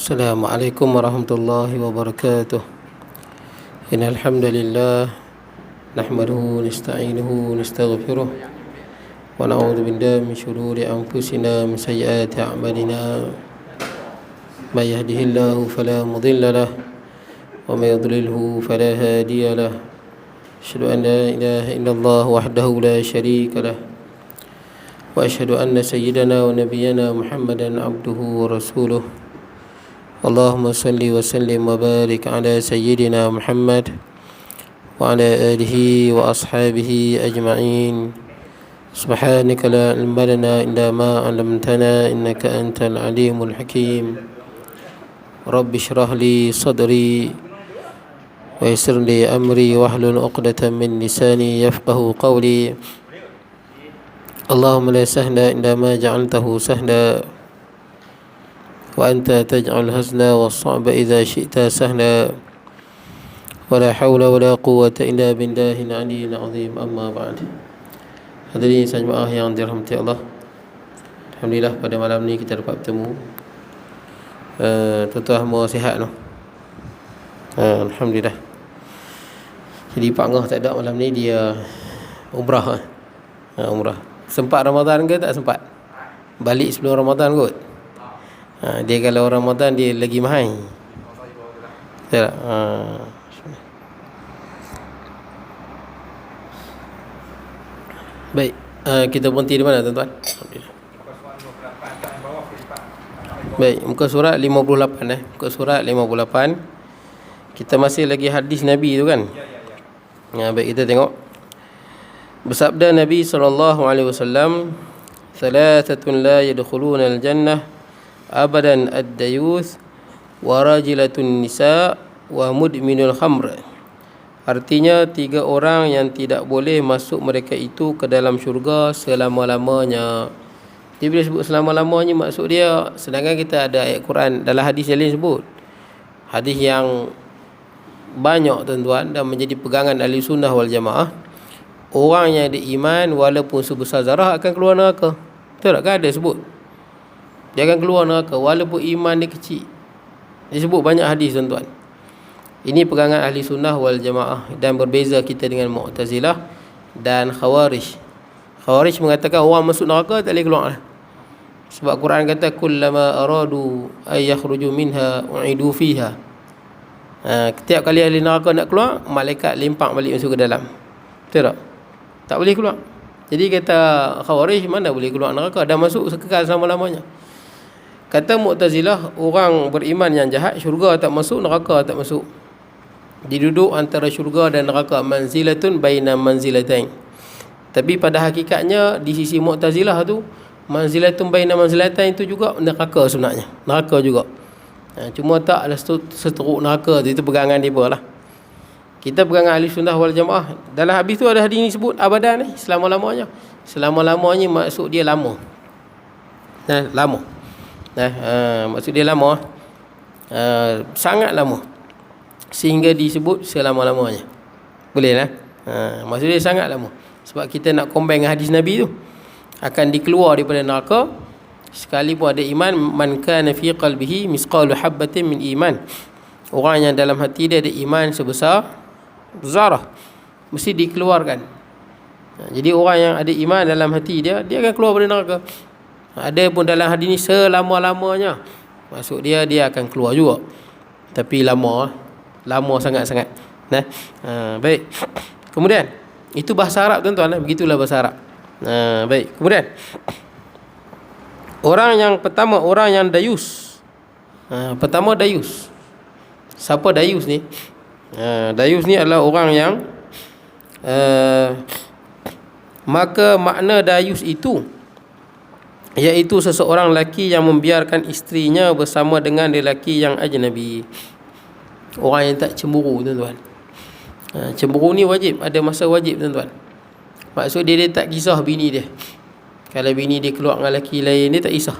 Assalamualaikum warahmatullahi wabarakatuh. Innal hamdalillah nahmaduhu nasta'inuhu nastaghfiruh wa na'udzu billahi min shururi anfusina min sayyiati a'malina. May yahdihillahu fala mudilla lahu wa may yudlilhu fala hadiya lahu. Asyhadu an la ilaha illallah wahdahu la syarika lahu wa asyhadu anna sayyidana wa nabiyyana Muhammadan abduhu wa rasuluh. Allahumma salli wa sallim wa barik ala sayyidina Muhammad wa ala alihi wa ashabihi ajma'in. Subhanaka la ilma lana illa ma 'allamtana innaka antal alimul hakim. Rabbi shrah li sadri wa yassir li amri wahlul 'uqdatam min lisani yafqahu qawli. Allahumma la sahla illa ma ja'altahu sahla wa anta taj'al hazna was-sa'ba idza syi'ta sahla wa la hawla wa la quwwata illa billahil 'aliyyil 'azim. Amma ba'd. Hadirin jemaah yang dirahmati Allah, alhamdulillah pada malam ni kita dapat bertemu. Tuan-tuan semua sihat noh. Alhamdulillah. Jadi Pak Ngah tak ada malam ni, dia umrah. Umrah. Sempat Ramadan ke tak sempat? Balik sebelum Ramadan kot. Dia kalau Ramadan dia lagi mahal. Betul tak? Baik, kita berhenti di mana tuan-tuan? Alhamdulillah. Baik, muka surat 58 Muka surat 58. Kita masih lagi hadis Nabi tu kan? Baik, kita tengok. Bersabda Nabi SAW, "Thalathatun la yadkhuluna al-jannah abadan ad-dayuth wa rajilatun nisa wa mudminul khamr." Artinya 3 orang yang tidak boleh masuk mereka itu ke dalam syurga selama-lamanya. Dia bila sebut selama-lamanya, maksud dia, sedangkan kita ada ayat Quran dalam hadis yang lain sebut. Hadis yang banyak tuan-tuan dan menjadi pegangan ahli sunnah wal jamaah. Orang yang ada iman walaupun sebesar zarah akan keluar neraka. Betul tak? Kan ada sebut dia akan keluar neraka walaupun iman dia kecil. Dia sebut banyak hadis tuan-tuan. Ini pegangan ahli sunnah wal jamaah dan berbeza kita dengan Mu'tazilah dan Khawarij. Khawarij mengatakan orang masuk neraka tak boleh keluar. Sebab Quran kata kullama aradu ay yakhruju minha u'idu fiha. Setiap kali ahli neraka nak keluar, malaikat limpak balik masuk ke dalam. Betul tak? Tak boleh keluar. Jadi kata Khawarij, mana boleh keluar neraka, dah masuk sekekal selama-lamanya. Kata Mu'tazilah, orang beriman yang jahat, syurga tak masuk, neraka tak masuk. Diduduk antara syurga dan neraka, manzilatun baina manzilatain. Tapi pada hakikatnya di sisi Mu'tazilah tu, manzilatun baina manzilatain itu juga neraka sebenarnya. Neraka juga. Cuma tak ada seteruk neraka tu, itu pegangan dia lah. Kita pegangan ahli sunnah wal jamaah. Dalam hadis tu ada hadis ni sebut abadan ni, selama-lamanya. Selama-lamanya maksud dia lama. Lama. Maksud dia lama. Sangat lama. Sehingga disebut selama-lamanya. Boleh lah. Maksud dia sangat lama. Sebab kita nak combine dengan hadis Nabi tu. Akan dikeluar daripada neraka sekalipun ada iman. Man kana fi qalbihi misqalu habbatin min iman. Orang yang dalam hati dia ada iman sebesar zarah, mesti dikeluarkan. Jadi orang yang ada iman dalam hati dia, dia akan keluar dari neraka. Ada pun dalam hadis ni selama-lamanya. Maksud dia akan keluar juga. Tapi lama sangat-sangat. Baik. Kemudian itu bahasa Arab tuan-tuan, begitulah bahasa Arab. Baik. Kemudian orang yang pertama, orang yang dayus. Pertama dayus. Siapa dayus ni? Dayus ni adalah orang yang maka makna dayus itu iaitu seseorang lelaki yang membiarkan isterinya bersama dengan lelaki yang ajnabi. Orang yang tak cemburu tuan-tuan. Cemburu ni wajib, ada masa wajib tuan-tuan. Maksud dia tak kisah bini dia. Kalau bini dia keluar dengan lelaki lain, dia tak kisah.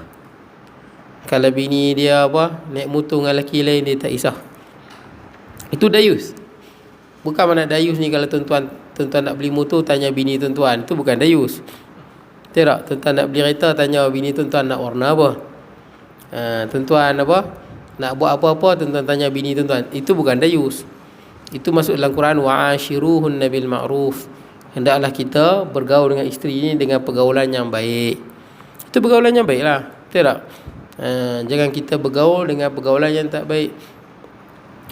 Kalau bini dia naik motor dengan lelaki lain, dia tak kisah. Itu dayus. Bukan mana dayus ni kalau tuan-tuan nak beli motor tanya bini tuan-tuan, itu bukan dayus. Tidak, tuan-tuan nak beli kereta tanya bini tuan-tuan nak warna apa. Tuan-tuan Nak buat apa-apa tuan-tuan tanya bini tuan-tuan. Itu bukan dayus. Itu masuk dalam Quran, wa'ashiruhunna bil ma'ruf. Hendaklah kita bergaul dengan isteri ini dengan pergaulan yang baik. Itu pergaulan yang baik lah. Betul tak? Jangan kita bergaul dengan pergaulan yang tak baik.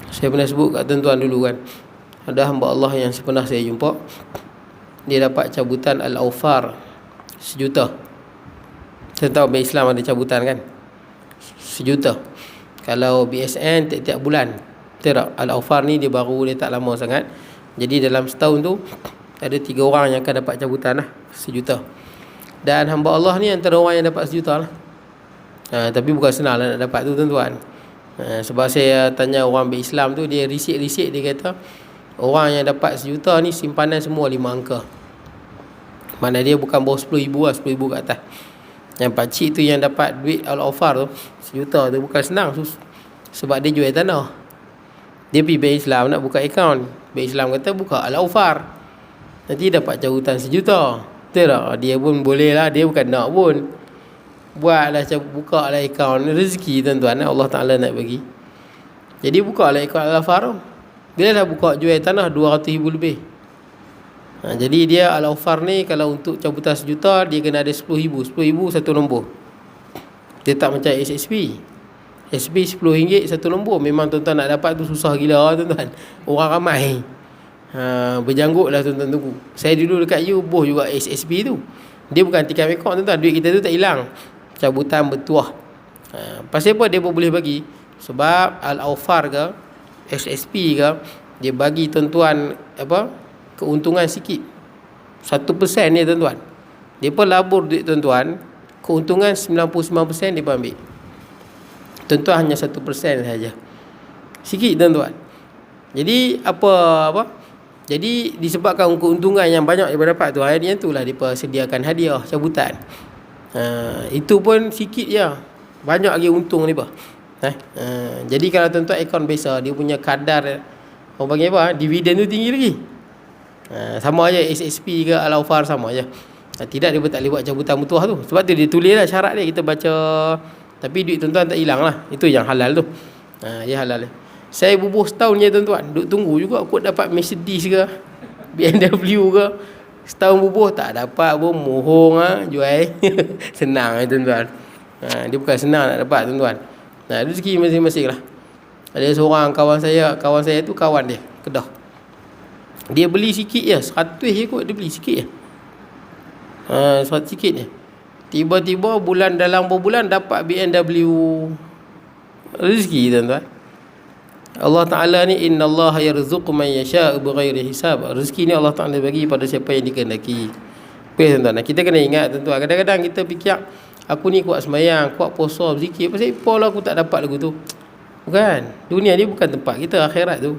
Saya pernah sebut kat tuan-tuan dulu kan, ada hamba Allah yang pernah saya jumpa, dia dapat cabutan Al-Awfar 1 juta. Saya tahu bank Islam ada cabutan kan, 1 juta. Kalau BSN tiap-tiap bulan. Betul tak? Al-Awfar ni dia baru, dia tak lama sangat. Jadi dalam setahun tu ada 3 orang yang akan dapat cabutan lah 1 juta. Dan hamba Allah ni antara orang yang dapat 1 juta lah. Tapi bukan senang lah nak dapat tu tuan-tuan. Sebab saya tanya orang berislam tu, dia risik-risik, dia kata orang yang dapat 1 juta ni simpanan semua 5 angka. Mana dia bukan bawah 10,000 lah, 10,000 kat atas. Yang pakcik tu yang dapat duit Al-Awfar tu 1 juta tu bukan senang. Sebab dia jual tanah. Dia pergi bank Islam nak buka akaun. Bank Islam kata buka Al-Awfar, nanti dapat cabutan 1 juta. Betul tak? Dia pun boleh lah, dia bukan nak pun. Buatlah, buka lah akaun. Rezeki tuan-tuan, Allah Ta'ala nak bagi. Jadi buka lah akaun Al-Awfar tu. Bila dah buka jual tanah 200,000 lebih. Jadi dia Al-Awfar ni kalau untuk cabutan 1 juta, dia kena ada 10,000. 10,000 satu nombor. Dia tak macam SSP. SSP RM10 satu nombor. Memang tuan-tuan nak dapat tu susah gila tuan-tuan. Orang ramai. Berjanggut lah tuan-tuan tunggu. Saya dulu dekat you boh juga SSP tu. Dia bukan tikam ekor tuan-tuan. Duit kita tu tak hilang. Cabutan bertuah. Pasal apa dia pun boleh bagi? Sebab Al-Awfar ke SSP ke, dia bagi tuan-tuan keuntungan sikit. 1% ni tuan-tuan. Dia pun labur duit tuan-tuan, keuntungan 99% dia pun ambil. Tuan-tuan hanya 1% saja. Sikit tuan-tuan. Jadi jadi disebabkan keuntungan yang banyak dia dapat tu, akhirnya itulah dia sediakan hadiah cabutan. Itu pun sikit je. Banyak lagi untung ni jadi kalau tuan-tuan akaun biasa, dia punya kadar orang panggil dividen tu tinggi lagi. Sama aja SSP ke Al-Awfar sama aja. Tidak, dia pun tak boleh buat cabutan mutuah tu. Sebab tu dia tulis lah syarat dia, kita baca. Tapi duit tuan-tuan tak hilang lah. Itu yang halal tu. Dia halal. Saya bubuh setahun je tuan-tuan, duk tunggu juga kot dapat Mercedes ke BMW ke. Setahun bubuh tak dapat pun, mohong jual. Senang tuan-tuan. Dia bukan senang nak dapat tuan-tuan. Rezeki masing-masing lah. Ada seorang kawan saya tu kawan dia Kedah. Dia beli sikit je, 100 je kot dia beli sikit je. 100 sikit je. Tiba-tiba dalam berbulan dapat BMW. Rezeki tuan-tuan. Allah Ta'ala ni, innallaha yarzuqu man yasha'u bighairi hisab. Rezeki ni Allah Ta'ala bagi pada siapa yang dikehendaki. Okay tuan-tuan, kita kena ingat tuan-tuan, kadang-kadang kita fikir aku ni kuat sembahyang, kuat puasa, zikir, pasal apa aku tak dapat lagu tu. Bukan. Dunia ni bukan tempat kita, akhirat tu.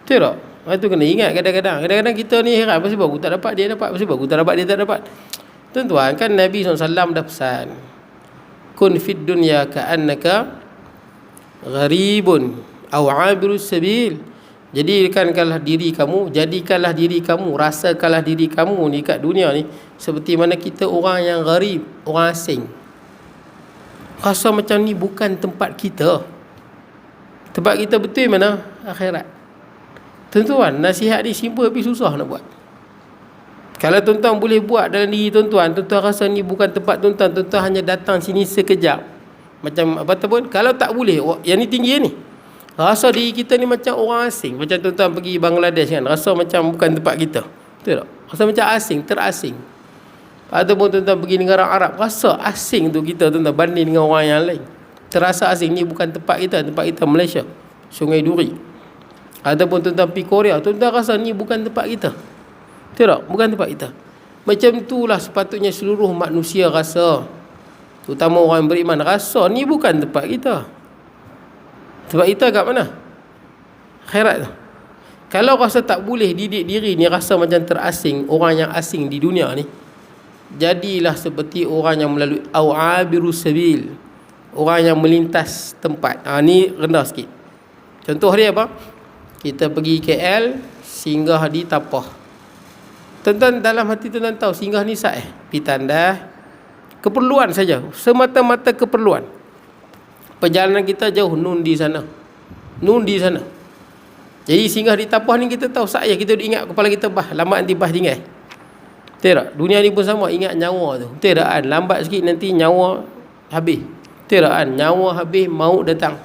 Betul tak? Itu kena ingat kadang-kadang kita ni heran, pasal aku tak dapat, dia dapat, pasal aku tak dapat, dia tak dapat. Tuan-tuan, kan Nabi SAW dah pesan, kun fid dunya ka'annaka gharibun aw 'abirus sabil. Jadikanlah diri kamu, rasakanlah diri kamu ni kat dunia ni seperti mana kita orang yang gharib, orang asing. Rasa macam ni bukan tempat kita. Tempat kita betul mana? Akhirat. Tuan-tuan, nasihat ni simple tapi susah nak buat. Kalau tuan-tuan boleh buat dalam diri tuan-tuan, tuan-tuan rasa ni bukan tempat tuan-tuan, tuan-tuan hanya datang sini sekejap. Macam apa tu pun, kalau tak boleh, yang ni tinggi ni. Rasa diri kita ni macam orang asing. Macam tuan-tuan pergi Bangladesh kan, rasa macam bukan tempat kita. Betul tak? Rasa macam asing, terasing. Ataupun tuan-tuan pergi negara Arab, rasa asing tu kita tuan-tuan banding dengan orang yang lain. Terasa asing, ni bukan tempat kita Malaysia, Sungai Duri. Ataupun tuan-tuan pergi Korea, tuan-tuan rasa ni bukan tempat kita. Betul tak? Bukan tempat kita. Macam itulah sepatutnya seluruh manusia rasa. Terutama orang yang beriman, rasa ni bukan tempat kita. Tempat kita kat mana? Akhirat tu. Kalau rasa tak boleh didik diri ni, rasa macam terasing, orang yang asing di dunia ni, jadilah seperti orang yang melalui aw'abirus sabil, orang yang melintas tempat. Ni rendah sikit. Contoh dia apa? Kita pergi KL, singgah di Tapah. Tuan-tuan dalam hati tuan-tuan tahu singgah ni pergi tandas, keperluan saja, semata-mata keperluan. Perjalanan kita jauh, nun di sana. Nun di sana. Jadi singgah di Tapah ni kita tahu saya kita ingat kepala kita lambat nanti tinggal. Betul tak? Dunia ni pun sama, ingat nyawa tu. Betul tak kan? Lambat sikit nanti nyawa habis. Betul tak kan? Nyawa habis, maut datang.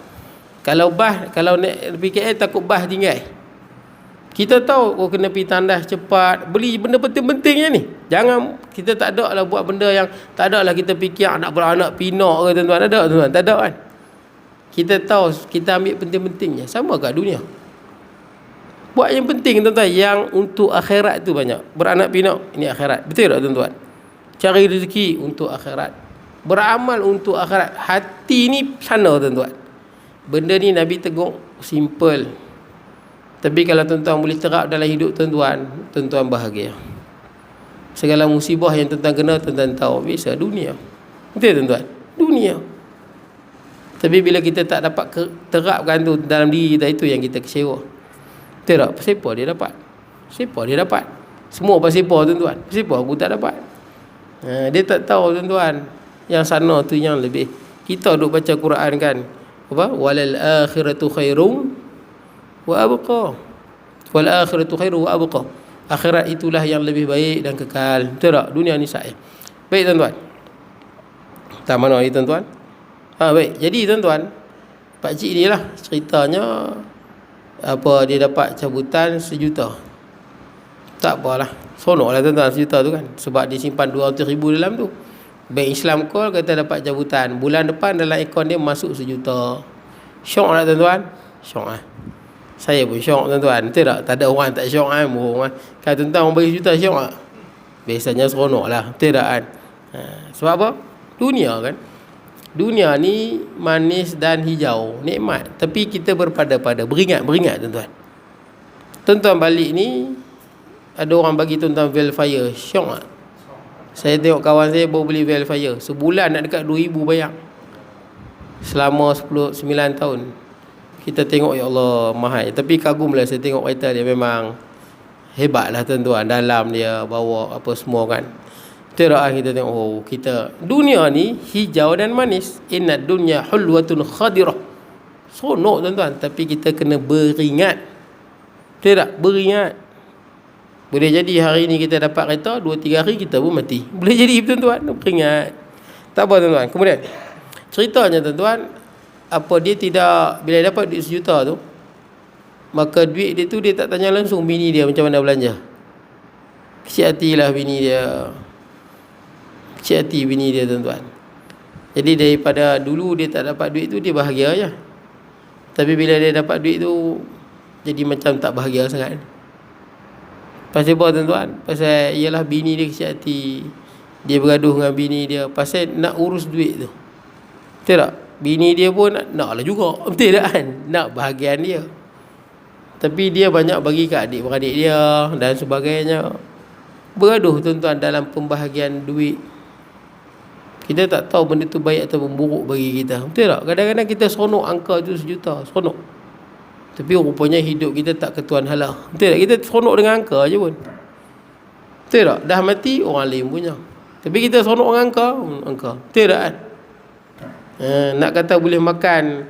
Kalau naik PKL takut tinggal. Kita tahu kena pergi tandas cepat, beli benda penting-pentingnya ni. Jangan kita tak ada lah buat benda yang tak ada lah kita fikir nak beranak pinak ke tuan-tuan. Ada tuan-tuan? Tak ada kan? Kita tahu kita ambil penting-pentingnya. Sama kat dunia. Buat yang penting tuan-tuan, yang untuk akhirat tu banyak. Beranak pinak, ini akhirat. Betul tak tuan-tuan? Cari rezeki untuk akhirat. Beramal untuk akhirat. Hati ni sana tuan-tuan. Benda ni Nabi tegur simple. Tapi kalau tuan-tuan boleh terap dalam hidup tuan-tuan, tuan-tuan bahagia. Segala musibah yang tuan-tuan kena, tuan-tuan tahu biasa dunia. Betul tuan-tuan? Dunia. Tapi bila kita tak dapat terapkan tu dalam diri kita, itu yang kita kecewa. Betul tak? Siapa dia dapat? Siapa dia dapat? Semua pasal siapa tuan-tuan? Siapa aku tak dapat? Dia tak tahu tuan-tuan, yang sana tu yang lebih. Kita duk baca Quran kan, apa? Walal akhiratu khairum wa abqa. Wal akhiratu khairu wa abqa. Akhirat itulah yang lebih baik dan kekal. Betul tak? Dunia ni saya. Baik tuan-tuan. Tak mana ni tuan-tuan? Baik. Jadi tuan-tuan, pak cik ni lah ceritanya, apa dia dapat cabutan 1 juta. Tak apalah, sonok lah tuan-tuan 1 juta tu kan, sebab dia simpan 200,000 dalam tu. Bank Islam call kata dapat cabutan, bulan depan dalam akaun dia masuk 1 juta. Syok lah tuan-tuan? Syok lah. Saya pun syok tuan-tuan. Betul tak? Tak ada orang tak syok kan? Kalau tuan-tuan orang bagi 1 juta syok tak? Biasanya seronok lah. Betul tak kan? Sebab apa? Dunia kan. Dunia ni manis dan hijau, nikmat. Tapi kita berpada-pada, beringat tuan-tuan. Tuan-tuan balik ni, ada orang bagi tuan-tuan Velfire. Syok tak? Saya tengok kawan saya baru beli Velfire. Sebulan nak dekat 2,000 bayar. Selama 9 tahun. Kita tengok, ya Allah, mahal. Tapi kagumlah saya tengok kereta dia, memang hebat lah tuan-tuan. Dalam dia bawa apa semua kan. Terah kita tengok, kita dunia ni hijau dan manis. Inna dunya hulwatun khadirah. Sonok tuan-tuan, tapi kita kena beringat. Betul tak? Beringat. Boleh jadi hari ni kita dapat kereta, 2-3 hari kita pun mati. Boleh jadi tuan-tuan, beringat. Tak apa tuan-tuan. Kemudian ceritanya tuan-tuan, apa dia tidak, bila dapat duit 1 juta tu, maka duit dia tu dia tak tanya langsung bini dia macam mana belanja. Kecil hatilah bini dia. Kecil hati bini dia tuan-tuan. Jadi daripada dulu dia tak dapat duit tu, dia bahagia je. Tapi bila dia dapat duit tu, jadi macam tak bahagia sangat. Pasal apa tuan-tuan? Pasal ialah bini dia kecil hati. Dia bergaduh dengan bini dia pasal nak urus duit tu. Betul tak? Bini dia pun nak lah juga. Betul tak kan? Nak bahagian dia. Tapi dia banyak bagi ke adik-beradik dia dan sebagainya. Bergaduh tuan-tuan dalam pembahagian duit. Kita tak tahu benda tu baik atau buruk bagi kita. Betul tak? Kadang-kadang kita seronok angka tu 1 juta. Seronok. Tapi rupanya hidup kita tak ketuan hala. Betul tak? Kita seronok dengan angka je pun. Betul tak? Dah mati orang lain punya. Tapi kita seronok dengan angka. Betul tak kan? Nak kata boleh makan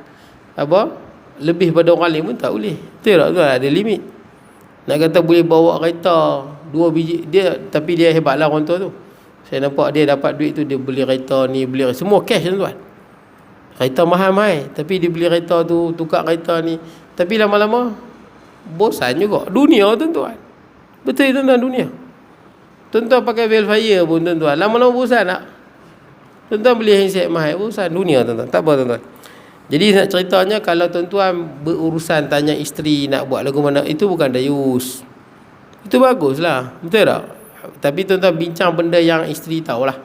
apa lebih pada orang lain pun tak boleh. Betul tak? Ada limit. Nak kata boleh bawa kereta 2 biji dia, tapi dia hebatlah orang tua tu. Saya nampak dia dapat duit tu, dia beli kereta ni, beli semua cash tuan-tuan. Kereta mahal-mahal, tapi dia beli kereta tu, tukar kereta ni. Tapi lama-lama bosan juga. Dunia tuan-tuan. Betul tuan-tuan, dunia. Tuan-tuan pakai Velfire pun tuan-tuan, lama-lama bosan tak? Tuan-tuan beli handset mahal, bosan. Dunia tuan-tuan. Tak apa tuan-tuan. Jadi nak ceritanya, kalau tuan-tuan berurusan tanya isteri nak buat lagu mana, itu bukan dayus. Itu baguslah. Betul tak? Tapi tuan-tuan bincang benda yang isteri tahulah.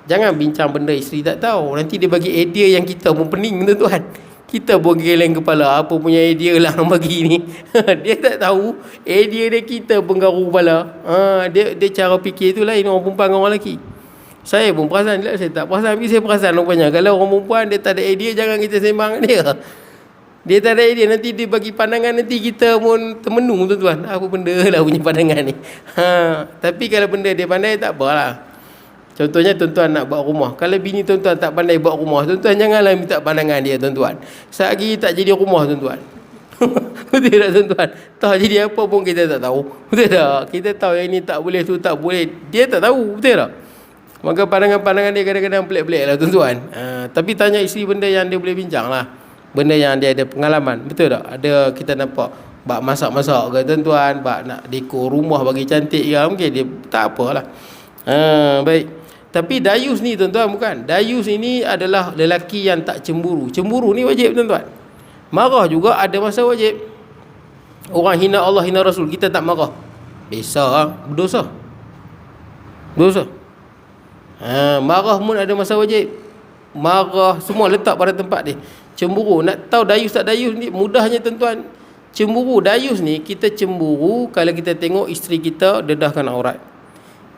Jangan bincang benda isteri tak tahu. Nanti dia bagi idea yang kita pun pening tuan-tuan. Kita pun geleng kepala, apa punya idea lah yang bagi ni. Dia tak tahu idea dia, kita pun garu kepala. Dia cara fikir tu lain orang perempuan dengan orang lelaki. Saya pun perasan, saya tak perasan, tapi saya perasan rupanya. Kalau orang perempuan dia tak ada idea, jangan kita sembang dia. Dia tak ada idea, nanti dia bagi pandangan, nanti kita pun termenung tuan-tuan. Apa benda lah punya pandangan ni. Tapi kalau benda dia pandai, tak apalah. Contohnya tuan-tuan nak buat rumah. Kalau bini tuan-tuan tak pandai buat rumah, tuan-tuan janganlah minta pandangan dia tuan-tuan. Sehari tak jadi rumah tuan-tuan. Betul tak tuan-tuan? Tak jadi apa pun kita tak tahu. Betul tak? Kita tahu yang ni tak boleh, tu tak boleh. Dia tak tahu. Betul tak? Maka pandangan-pandangan dia kadang-kadang pelik-pelik lah tuan-tuan. Tapi tanya isteri benda yang dia boleh bincang lah. Benda yang dia ada pengalaman. Betul tak? Ada kita nampak bak masak-masak ke tuan-tuan, bak nak dekor rumah bagi cantik ke, mungkin dia tak apalah. Baik. Tapi dayus ni tuan-tuan bukan. Dayus ini adalah lelaki yang tak cemburu. Cemburu ni wajib tuan-tuan. Marah juga ada masa wajib. Orang hina Allah, hina Rasul, kita tak marah. Biasa berdosa. Dosa. Marah pun ada masa wajib. Marah semua letak pada tempat dia. Cemburu, nak tahu dayus tak dayus ni mudahnya tuan-tuan. Cemburu, dayus ni kita cemburu kalau kita tengok isteri kita dedahkan aurat.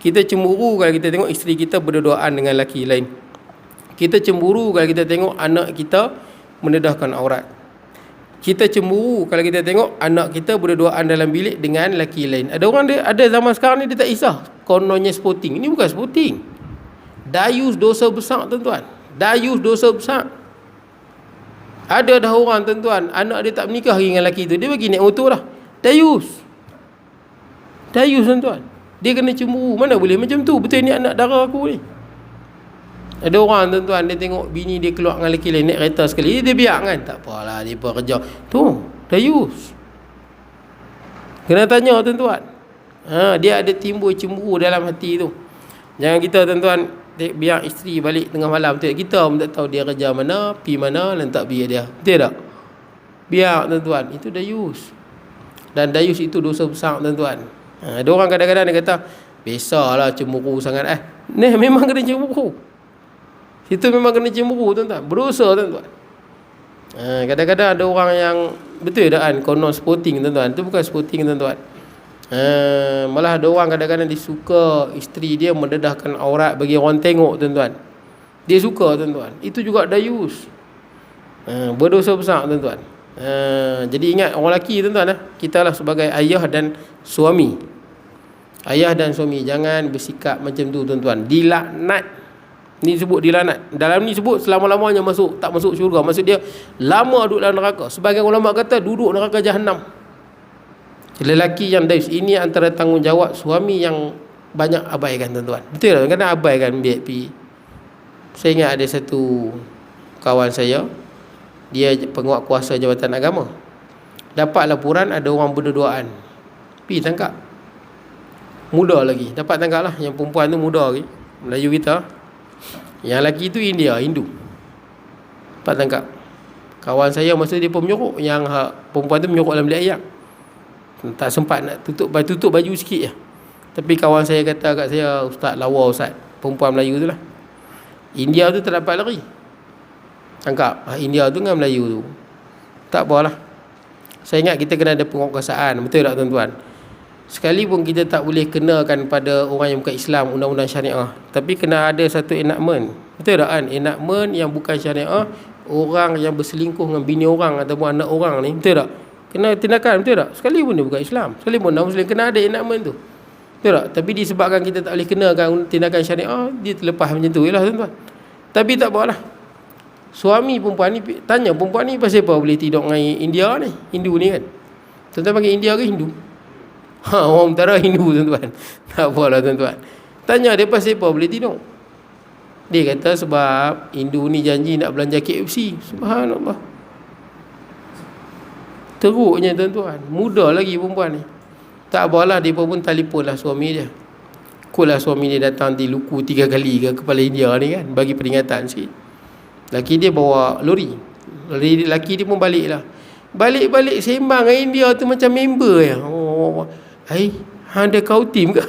Kita cemburu kalau kita tengok isteri kita berduaan dengan lelaki lain. Kita cemburu kalau kita tengok anak kita mendedahkan aurat. Kita cemburu kalau kita tengok anak kita berduaan dalam bilik dengan lelaki lain. Ada orang dia, ada zaman sekarang ni dia tak isah kononnya sporting. Ini bukan sporting. Dayus dosa besar tuan-tuan. Dayus dosa besar. Ada dah orang tuan-tuan, anak dia tak menikah lagi dengan lelaki tu, dia bagi naik motor dah. Dayus. Dayus tuan-tuan. Dia kena cemburu. Mana boleh macam tu? Betul ni anak dara aku ni. Ada orang tuan-tuan, dia tengok bini dia keluar dengan lelaki lain naik kereta sekali, dia biar kan. Tak apalah, dia pun kerja. Tu, dayus. Kena tanya tuan-tuan. Dia ada timbul cemburu dalam hati tu. Jangan kita tuan-tuan biar isteri balik tengah malam tu, kita pun tak tahu dia kerja mana, pi mana, lantak biar dia. Betul tak? Biar tuan-tuan, itu dayus. Dan dayus itu dosa besar tuan-tuan. Ada orang kadang-kadang dia kata, biasalah cemburu sangat. Ni memang kena cemburu. Itu memang kena cemburu tuan-tuan. Berdosa tuan-tuan. Kadang-kadang ada orang yang betul tak kan, konon sporting tuan-tuan. Itu bukan sporting tuan-tuan. Malah ada orang kadang-kadang dia suka isteri dia mendedahkan aurat bagi orang tengok tuan-tuan. Dia suka tuan-tuan. Itu juga dayus. Berdosa besar tuan-tuan. Jadi ingat orang lelaki tuan-tuan, kita lah sebagai ayah dan suami. Ayah dan suami jangan bersikap macam tu tuan-tuan. Dilaknat. Ni sebut dilaknat. Dalam ni sebut selama-lamanya tak masuk syurga. Maksud dia lama duduk dalam neraka. Sebagian ulama kata duduk neraka Jahannam. Lelaki yang dayus ini antara tanggungjawab suami yang banyak abaikan tuan-tuan. Betul tak? Kadang abaikan BIP. Saya ingat ada satu kawan saya, dia penguat kuasa Jabatan Agama. Dapat laporan ada orang berduaan. Pergi tangkap. Muda lagi. Dapat tangkap lah. Yang perempuan tu muda lagi. Melayu kita. Yang lelaki tu India, Hindu. Dapat tangkap. Kawan saya masa dia pun menyorok. Yang perempuan tu menyorok dalam bilik ayam. Tak sempat nak tutup baju sikit je. Tapi kawan saya kata kat saya, Ustaz lawa Ustaz, perempuan Melayu tu lah. India tu tak dapat lari. Tangkap. India tu dengan Melayu tu. Tak apalah. Saya ingat kita kena ada penguasaan. Betul tak tuan-tuan? Sekalipun kita tak boleh kenakan pada orang yang bukan Islam undang-undang syariah, tapi kena ada satu enactment. Betul tak kan? Enactment yang bukan syariah, orang yang berselingkuh dengan bini orang ataupun anak orang ni, betul tak? Kena tindakan, betul tak? Sekalipun dia bukan Islam, sekalipun non Muslim, kena ada enactment tu. Betul tak? Tapi disebabkan kita tak boleh kenakan tindakan syariah, dia terlepas macam tu jelah tuan-tuan. Tapi tak apalah. Suami perempuan ni tanya perempuan ni pasal apa boleh tidur dengan India ni, Hindu ni kan. Tuan-tuan panggil India ke Hindu? Orang utara Hindu tuan-tuan. Tak apalah tuan-tuan. Tanya dia pasal apa boleh tidur. Dia kata sebab Hindu ni janji nak belanja KFC. Subhanallah. Teruknya tuan-tuan. Muda lagi perempuan ni. Tak apalah, dia pun telefon lah suami dia. Kulah suami dia datang di Luku 3 kali ke kepala India ni kan, bagi peringatan sikit. Laki dia bawa lori. Laki dia pun balik lah. Balik-balik sembang dengan India tu macam member ya. Ada kau tim ke?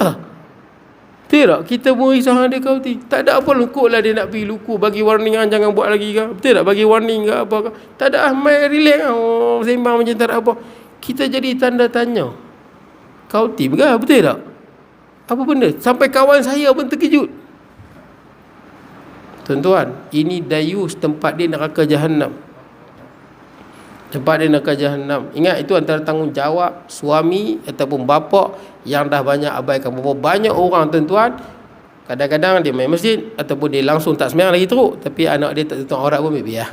Betul tak? Kita pun risau ada kau tim. Tak ada apa lukuk lah dia nak pergi Luku, bagi warning jangan buat lagi ke? Betul tak? Bagi warning ke apa ke? Tak ada main relax lah. Sembang macam tak ada apa. Kita jadi tanda tanya. Kau tim ke? Betul tak? Apa benda? Sampai kawan saya pun terkejut. Tuan-tuan, ini dayus, tempat dia neraka Jahannam. Tempat dia neraka Jahannam. Ingat, itu antara tanggungjawab suami ataupun bapa yang dah banyak abaikan. Berapa banyak orang tuan-tuan Kadang-kadang dia main masjid ataupun dia langsung tak sembahyang lagi teruk, tapi anak dia tak tutup aurat pun biar.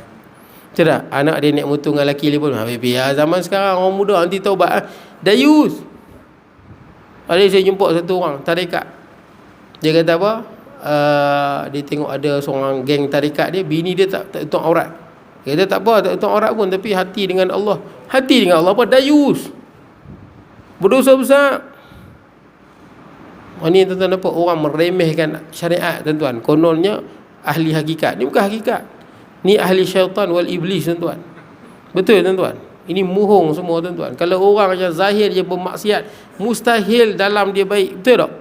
Betul tak? Anak dia naik motor dengan lelaki dia pun biar. Zaman sekarang orang muda anti taubat. Dayus. Ada saya jumpa satu orang tarikat. Dia kata apa? Dia tengok ada seorang geng tarikat dia, bini dia tak tutup aurat. Dia kata tak apa, tak tutup aurat pun, tapi hati dengan Allah. Hati dengan Allah apa? Dayus. Berdosa besar. Ini tuan-tuan nampak orang meremehkan syariat tuan-tuan. Kononnya ahli hakikat. Ni bukan hakikat. Ni ahli syaitan wal iblis tuan-tuan. Betul tuan-tuan. Ini muhung semua tuan-tuan. Kalau orang yang zahir dia bermaksiat, mustahil dalam dia baik. Betul tak?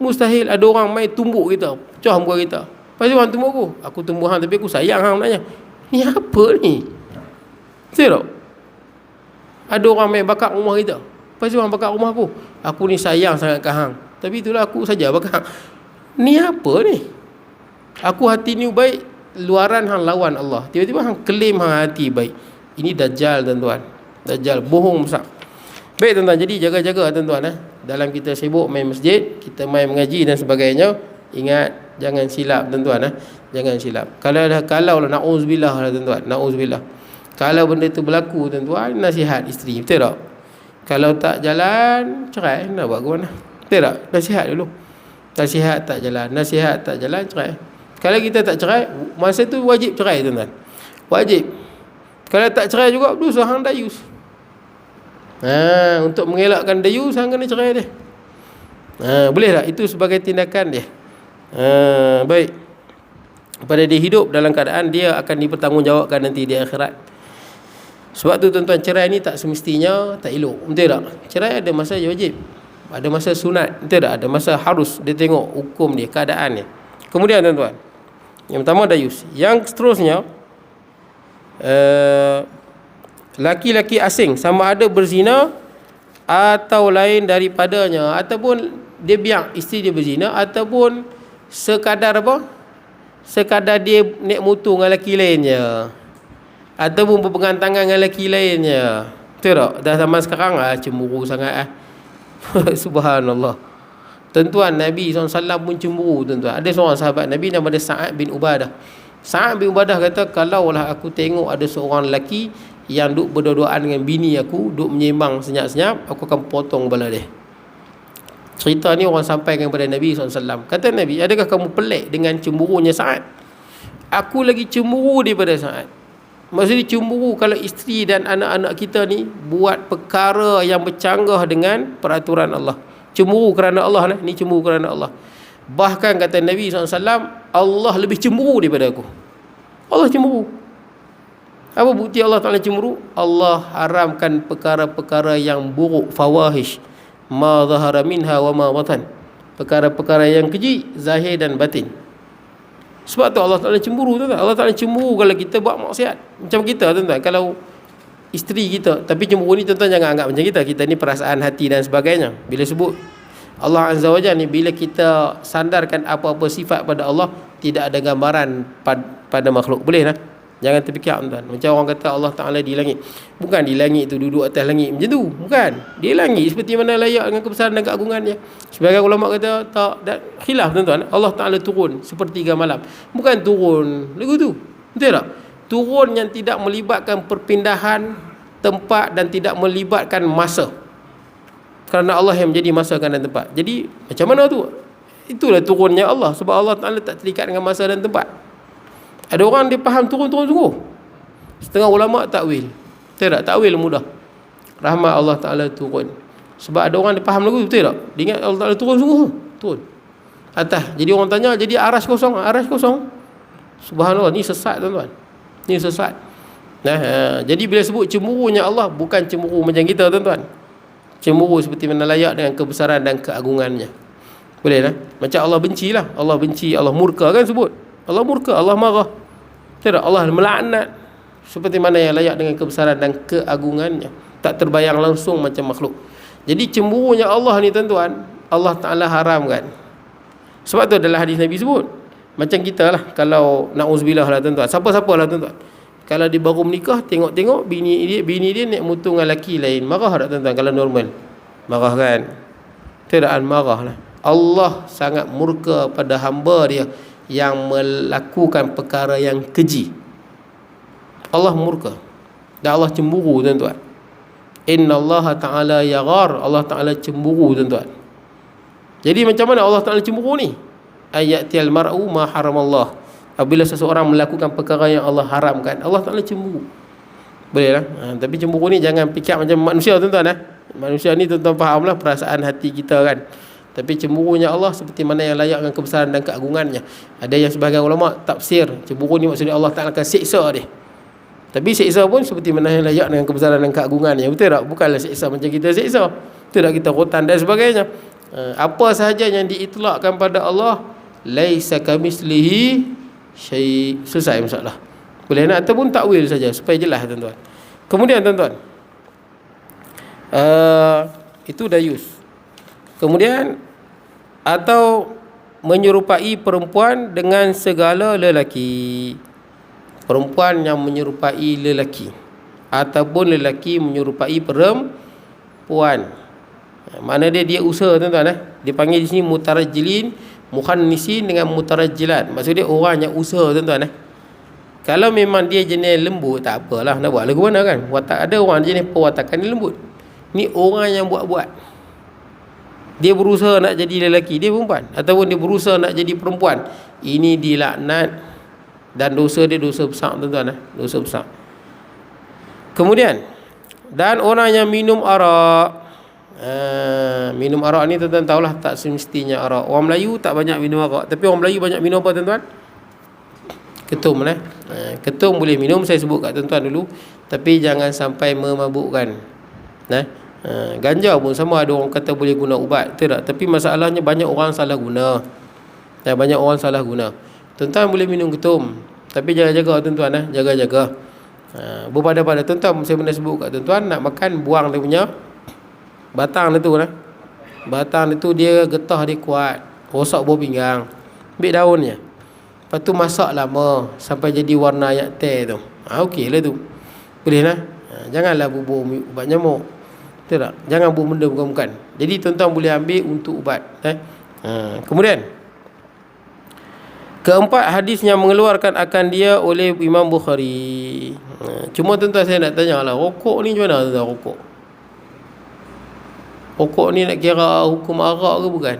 Mustahil ada orang main tumbuk kita, pecah muka kita. Pasal orang tumbuk aku. Aku tumbuk hang tapi aku sayang hang sebenarnya. Ni apa ni? Betul tak? Ada orang main bakar rumah kita. Pasal orang bakar rumah aku. Aku ni sayang sangat ke hang. Tapi itulah aku saja bakar. Ni apa ni? Aku hati ni baik, luaran hang lawan Allah. Tiba-tiba hang claim hang hati baik. Ini dajjal tuan-tuan. Dajjal bohong besar. Baik tuan-tuan, jadi jaga-jaga tuan-tuan dalam kita sibuk main masjid, kita main mengaji dan sebagainya, ingat jangan silap tuan-tuan Jangan silap. Kalau naudzubillah tuan-tuan, naudzubillah. Kalau benda tu berlaku tuan-tuan, nasihat isteri, betul tak? Kalau tak jalan, cerai. Nak buat ke mana? Betul tak? Nasihat dulu. Nasihat tak jalan, cerai. Kalau kita tak cerai, masa tu wajib cerai tuan-tuan. Wajib. Kalau tak cerai juga, dosa hang dayus. Untuk mengelakkan dayus, hang kena cerai dia. Boleh tak? Itu sebagai tindakan dia. Baik. Pada dia hidup dalam keadaan dia akan dipertanggungjawabkan nanti di akhirat. Sebab tu tuan-tuan, cerai ni tak semestinya tak elok. Betul tak? Cerai ada masa wajib, ada masa sunat, betul tak? Ada masa harus. Dia tengok hukum dia, keadaan dia. Kemudian tuan-tuan, yang pertama dayus. Yang seterusnya, laki-laki asing sama ada berzina atau lain daripadanya, ataupun dia biar isteri dia berzina, ataupun sekadar apa? Sekadar dia naik motor dengan lelaki lainnya, ataupun berpegang tangan dengan lelaki lainnya. Betul tak? Dah zaman sekarang cemburu sangat Subhanallah. Tuan-tuan, Nabi SAW pun cemburu tuan-tuan. Ada seorang sahabat Nabi nama dia Sa'ad bin Ubadah. Sa'ad bin Ubadah kata, kalaulah aku tengok ada seorang lelaki yang duk berdua-duaan dengan bini aku, duk menyembang senyap-senyap, aku akan potong kepala dia. Cerita ni orang sampaikan kepada Nabi SAW. Kata Nabi, adakah kamu pelik dengan cemburunya Sa'ad? Aku lagi cemburu daripada Sa'ad. Maksudnya cemburu kalau isteri dan anak-anak kita ni buat perkara yang bercanggah dengan peraturan Allah. Cemburu kerana Allah lah. Ni cemburu kerana Allah. Bahkan kata Nabi SAW, Allah lebih cemburu daripada aku. Allah cemburu. Apa bukti Allah Ta'ala cemburu? Allah haramkan perkara-perkara yang buruk, fawahish, ma zahara minha wa ma batan. Perkara-perkara yang keji, zahir dan batin. Sebab tu Allah Ta'ala cemburu tuan-tuan. Allah Ta'ala cemburu kalau kita buat maksiat. Macam kita tuan-tuan, kalau isteri kita, tapi cemburu ni tuan-tuan jangan anggap macam kita. Kita ni perasaan hati dan sebagainya. Bila sebut Allah Azza wa Jalla ni, bila kita sandarkan apa-apa sifat pada Allah, tidak ada gambaran pada makhluk. Boleh lah. Jangan terfikir tuan. Macam orang kata Allah Ta'ala di langit. Bukan di langit tu duduk atas langit macam tu. Bukan. Di langit seperti mana layak dengan kebesaran dan keagungannya. Sebagai ulama kata tak, khilaf tuan-tuan. Allah Ta'ala turun sepertiga malam. Bukan turun lagu tu. Betul tak? Turun yang tidak melibatkan perpindahan tempat dan tidak melibatkan masa. Kerana Allah yang menjadi masa dan tempat. Jadi macam mana tu? Itulah turunnya Allah. Sebab Allah Ta'ala tak terikat dengan masa dan tempat. Ada orang dia faham turun-turun sungguh. Setengah ulama takwil. Betul tak? Takwil mudah. Rahmat Allah Ta'ala turun. Sebab ada orang dia faham lagu, betul tak? Dia ingat Allah Ta'ala turun sungguh. Turun atas. Jadi orang tanya, jadi aras kosong. Aras kosong. Subhanallah, ni sesat tuan-tuan. Ni sesat. Jadi bila sebut cemburunya Allah, bukan cemburu macam kita tuan-tuan. Cemburu seperti mana layak dengan kebesaran dan keagungannya. Boleh lah. Macam Allah benci lah. Allah benci, Allah murka kan sebut. Allah murka, Allah marah. Tidak, Allah melaknat seperti mana yang layak dengan kebesaran dan keagungannya. Tak terbayang langsung macam makhluk. Jadi cemburunya Allah ni tuan-tuan, Allah Ta'ala haramkan. Sebab tu adalah hadis Nabi sebut. Macam kita lah, kalau na'uzubillah lah tuan-tuan, siapa-siapa lah tuan-tuan, kalau dia baru menikah, tengok-tengok bini dia naik motor dengan lelaki lain, marah tak tuan-tuan? Kalau normal, marah kan? Tidak, marah lah. Allah sangat murka pada hamba dia yang melakukan perkara yang keji. Allah murka dan Allah cemburu, tuan-tuan. Inna Allah Ta'ala yaghar, Allah Ta'ala cemburu, tuan-tuan. Jadi macam mana Allah Ta'ala cemburu ni? Ayatil mar'u ma haramallah. Apabila seseorang melakukan perkara yang Allah haramkan, Allah Ta'ala cemburu. Boleh lah. Tapi cemburu ni jangan fikir macam manusia, tuan-tuan. Manusia ni tuan-tuan fahamlah perasaan hati kita kan. Tapi cemburunya Allah seperti mana yang layak dengan kebesaran dan keagungannya. Ada yang sebahagian ulama tafsir cemburu ni maksudnya Allah Ta'ala akan siksa dia. Tapi siksa pun seperti mana yang layak dengan kebesaran dan keagungannya. Betul tak? Bukanlah siksa macam kita siksa. Betul tak? Kita rotan dan sebagainya. Apa sahaja yang diitlakkan pada Allah, laisa kamislihi syai'. Selesai masalah. Boleh nak ataupun takwil saja supaya jelas, tuan-tuan. Kemudian, tuan-tuan, itu dayus. Kemudian, atau menyerupai perempuan dengan segala lelaki. Perempuan yang menyerupai lelaki, ataupun lelaki menyerupai perempuan. Mana dia usaha, tuan-tuan. Dia panggil di sini mutarajjilin, mukhannisin dengan mutarajjilat. Maksud dia orang yang usaha, tuan-tuan. Kalau memang dia jenis lembut, tak apalah, nak buat lagu mana kan. Watak, ada orang jenis perwatakan ni lembut. Ni orang yang buat-buat. Dia berusaha nak jadi lelaki, dia perempuan, ataupun dia berusaha nak jadi perempuan. Ini dilaknat dan dosa dia dosa besar, tuan-tuan. Dosa besar. Kemudian, dan orang yang minum arak. Minum arak ni tuan-tuan tahulah tak semestinya arak. Orang Melayu tak banyak minum arak, tapi orang Melayu banyak minum apa, tuan-tuan? Ketum lah. Ketum boleh minum, saya sebut kat tuan-tuan dulu, tapi jangan sampai memabukkan. Ganja pun sama, ada orang kata boleh guna ubat, betul tak? Tapi masalahnya banyak orang salah guna. Banyak orang salah guna. Tuan-tuan boleh minum ketum, tapi jaga-jaga, tuan-tuan. Jaga-jaga. Berpada-pada, tuan-tuan, saya pernah sebut kat tuan-tuan, nak makan buang dia punya batang dia tu. Batang dia tu dia getah dia kuat, rosak buah pinggang. Ambil daunnya, lepas tu masak lama sampai jadi warna ayak teh tu. Okey lah tu. Boleh lah. Janganlah bubur ubat nyamuk. Betul tak? Jangan buat benda bukan-bukan. Jadi tuan-tuan boleh ambil untuk ubat. Kemudian, keempat, hadis yang mengeluarkan akan dia oleh Imam Bukhari. Cuma tuan-tuan saya nak tanya lah, rokok ni macam mana, tuan-tuan? Rokok ni nak kira hukum arak ke bukan?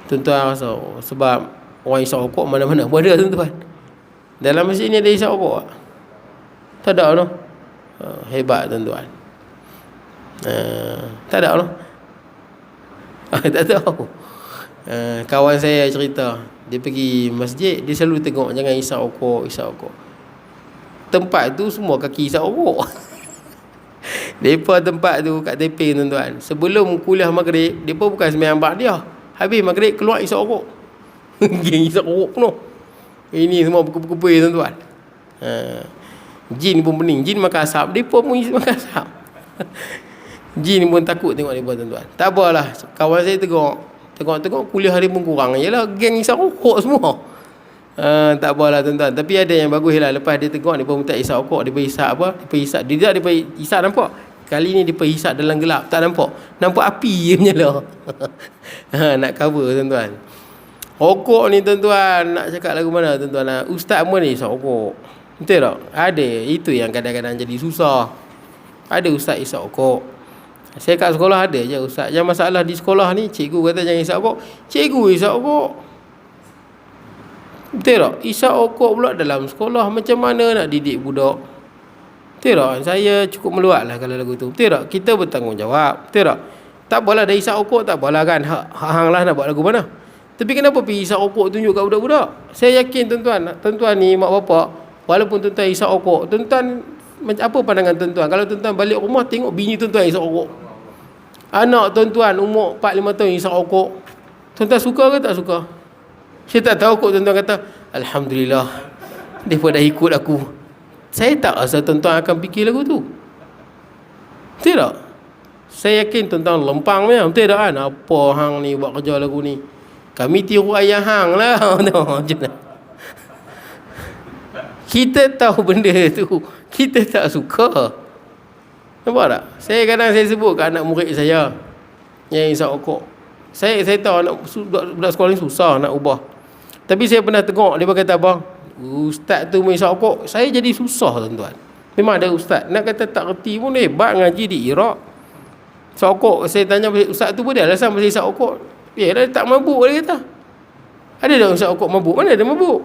Tuan-tuan rasa sebab orang isap rokok mana-mana pun ada, tuan-tuan. Dalam masjid ni ada isap rokok tak? Tak ada, no? Hebat, tuan-tuan. Tak ada, no? Tak tahu. Kawan saya cerita, dia pergi masjid, dia selalu tengok jangan isap rokok, isap rokok. Tempat tu semua kaki isap rokok. Depa tempat tu kat Teping, tuan-tuan. Sebelum kuliah maghrib, depa bukan sembahyang ba'diyah. Habis maghrib keluar isap rokok. Geng isap rokok penuh. Ini semua berkumpul-kumpul, tuan-tuan. Jin pun pening, jin makan asap, depa pun makan asap. Jin pun takut tengok depa, tuan-tuan. Tak apalah, kawan saya tengok kuliah dia pun kurang. Yalah, geng isap rokok semua. Tak apalah, tuan-tuan. Tapi ada yang bagus lah. Lepas dia tengok, dia pun minta isap rokok. Dia isap apa? Dia isap nampak. Kali ni dia isap dalam gelap, tak nampak. Nampak api je menyala. Nak cover, tuan-tuan. Rokok ni, tuan-tuan, nak cakap lagu mana, tuan-tuan? Ustaz pun ni isap rokok. Betul tak? Ada. Itu yang kadang-kadang jadi susah. Ada ustaz isap rokok. Saya kat sekolah ada je ustaz. Yang masalah di sekolah ni, cikgu kata jangan isap rokok. Cikgu isap rokok. Betul tak? Isap rokok pula dalam sekolah. Macam mana nak didik budak? Betul tak? Saya cukup meluat lah kalau lagu tu. Betul tak? Kita bertanggungjawab. Betul tak? Tak apalah dah isap rokok, tak apalah kan. Hang lah nak buat lagu mana. Tapi kenapa pergi isap rokok tunjuk kat budak-budak? Saya yakin, tuan-tuan. Tuan-tuan ni, mak bapak, walaupun tuan-tuan isap rokok, tuan-tuan, apa pandangan tuan-tuan? Kalau tuan-tuan balik rumah, tengok bini tuan-tuan isap rokok. Anak tuan-tuan umur 4-5 tahun isap rokok. Tuan-tuan suka ke tak suka? Saya tak tahu kok, tuan-tuan kata, Alhamdulillah, mereka dah ikut aku. Saya tak rasa tuan-tuan akan fikir lagu tu. Betul tak? Saya yakin tuan-tuan lempang punya. Betul tak kan? Apa hang ni buat kerja lagu ni? Kami tiru ayah hang lah. Macam mana? Kita tahu benda tu, kita tak suka. Nampak tak? Saya kadang saya sebut kat anak murid saya yang isap rokok. Saya tahu budak sekolah ni susah nak ubah. Tapi saya pernah tengok dia kata apa? Ustaz tu main isap rokok, saya jadi susah tuan-tuan. Memang ada ustaz nak kata tak reti pun hebat ngaji di Iraq. Isap rokok, saya tanya ustaz tu pun dia alasan pasal isap rokok. Dia tak mabuk dia kata. Ada tak isap rokok mabuk? Mana ada mabuk?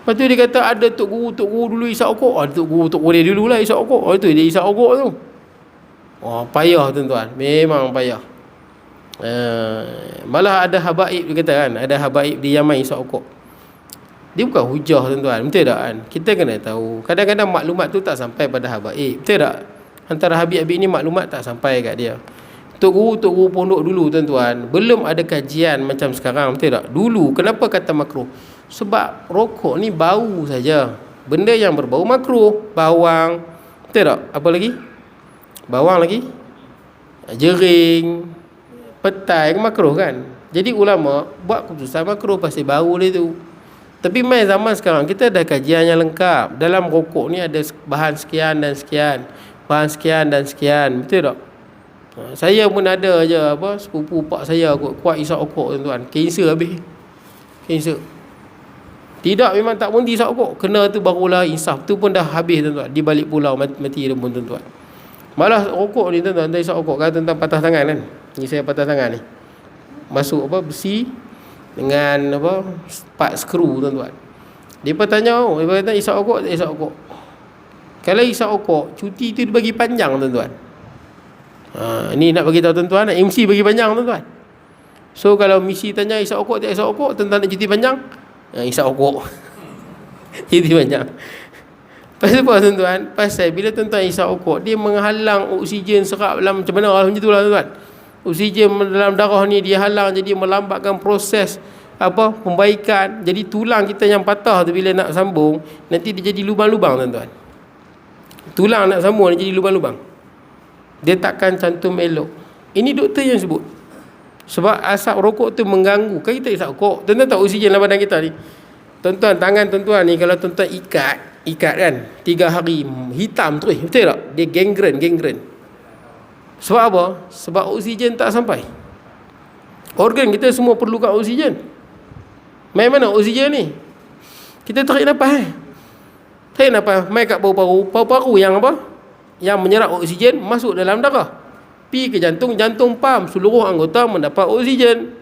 Lepas tu dia kata ada tok guru dulu isap rokok. Tok guru dia dululah isap rokok. Tu dia isap rokok tu. Payah tuan-tuan. Memang payah. Malah ada habaib dia kata kan, ada habaib di Yaman isap rokok. Dia bukan hujah tuan-tuan, betul tak kan? Kita kena tahu. Kadang-kadang maklumat tu tak sampai pada habaib, betul tak? Antara habib-habib ni maklumat tak sampai kat dia. Tok guru pondok dulu tuan-tuan, belum ada kajian macam sekarang, betul tak? Dulu kenapa kata makruh? Sebab rokok ni bau saja. Benda yang berbau makruh, bawang, betul tak? Apa lagi? Bawang lagi? Jering, petai, makruh kan? Jadi ulama buat keputusan makruh pasal bau dia tu. Tapi mai zaman sekarang kita ada kajian yang lengkap. Dalam rokok ni ada bahan sekian dan sekian, bahan sekian dan sekian, betul tak? Saya pun ada je apa, sepupu pak saya kuat isap rokok tuan-tuan, kanser habis. Kanser. Tidak, memang tak berhenti isap rokok. Kena tu barulah insaf. Tu pun dah habis tuan-tuan. Di balik pulau mati dia pun tuan-tuan. Malah rokok ni tuan-tuan, tak isap rokok kata tentang patah tangan kan. Ni saya patah tangan ni. Masuk apa besi dengan apa part skru tuan-tuan. Dia pun tanya, dia kata isap rokok tak isap rokok. Kalau isap rokok, cuti tu dibagi panjang tuan-tuan. Ni nak bagi tahu tuan-tuan, MC bagi panjang tuan-tuan. So kalau misi tanya isap rokok tak isap rokok, tuan-tuan nak cuti panjang, isap rokok. Cuti panjang. Pasal apa tuan-tuan? Pasal bila tuan-tuan isap rokok, dia menghalang oksigen serap dalam macam mana macam itulah tuan-tuan. Oksigen dalam darah ni dia halang, jadi melambatkan proses apa pembaikan. Jadi tulang kita yang patah tu bila nak sambung, nanti dia jadi lubang-lubang tuan-tuan. Tulang nak sambung dia jadi lubang-lubang. Dia takkan cantum elok. Ini doktor yang sebut. Sebab asap rokok tu mengganggu. Kan kita isap rokok, tuan-tuan tahu oksigen dalam badan kita ni. Tuan-tuan, tangan tuan-tuan ni kalau tuan-tuan ikat kan 3 hari hitam terus, betul tak? Dia gangren. Sebab apa? Sebab oksigen tak sampai. Organ kita semua perlukan oksigen. Mai mana oksigen ni? Kita tarik nafas tarik nafas, mai kat paru-paru yang apa? Yang menyerap oksigen masuk dalam darah. Pi ke jantung, jantung pam, seluruh anggota mendapat oksigen.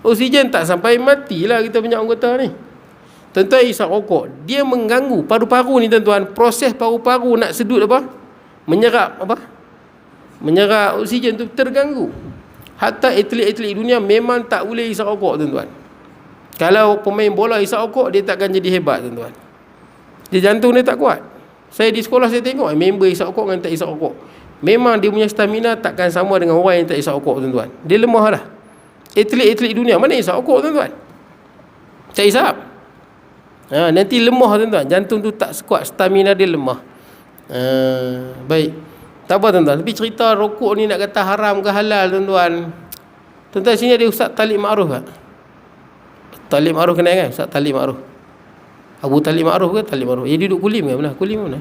Oksigen tak sampai, matilah kita punya anggota ni. Tuan-tuan isap rokok, dia mengganggu paru-paru ni tuan-tuan. Proses paru-paru nak sedut apa? Menyerap apa? Menyerap oksigen tu terganggu. Hatta atlet-atlet dunia memang tak boleh isap rokok tuan-tuan. Kalau pemain bola isap rokok, dia takkan jadi hebat tuan-tuan. Dia jantung dia tak kuat. Saya di sekolah saya tengok member isap rokok dengan tak isap rokok, memang dia punya stamina takkan sama dengan orang yang tak isap rokok tuan-tuan. Dia lemah dah. Atlet-atlet dunia mana isap rokok tuan-tuan? Tak isap. Nanti lemah tuan-tuan. Jantung tu tak kuat, stamina dia lemah. Baik. Tak apa tuan-tuan. Tapi cerita rokok ni nak kata haram ke halal tuan-tuan. Tuan-tuan sini ada Ustaz Talib Ma'ruf tak? Talib Ma'ruf kenal kan? Ustaz Talib Ma'ruf. Abu Talib Ma'ruf ke Talib Ma'ruf? Dia duduk Kulim ke belah? Kulim mana?